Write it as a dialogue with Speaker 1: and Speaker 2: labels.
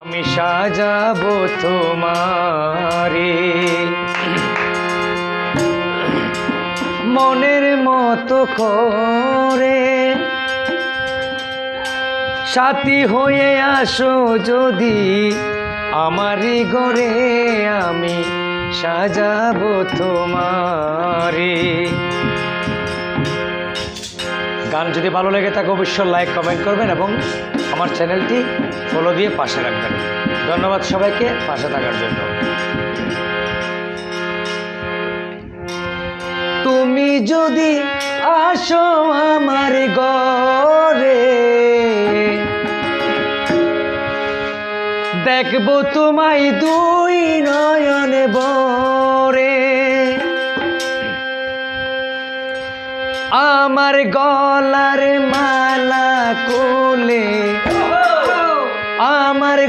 Speaker 1: আমি সাজাবো তোমারে মনের মতো করে, সাথী হয়ে আসো যদি আমারই ঘরে, আমি সাজাবো তোমারে। গান যদি ভালো লেগে থাকে অবশ্যই লাইক কমেন্ট করবেন এবং আমার চ্যানেলটি ফলো দিয়ে পাশে রাখবেন। ধন্যবাদ সবাইকে পাশে থাকার জন্য। তুমি যদি আসো আমার ঘরে, দেখবো তোমায় দুই নয়নে ভরে, আমার গলার মালা কোলে, আমার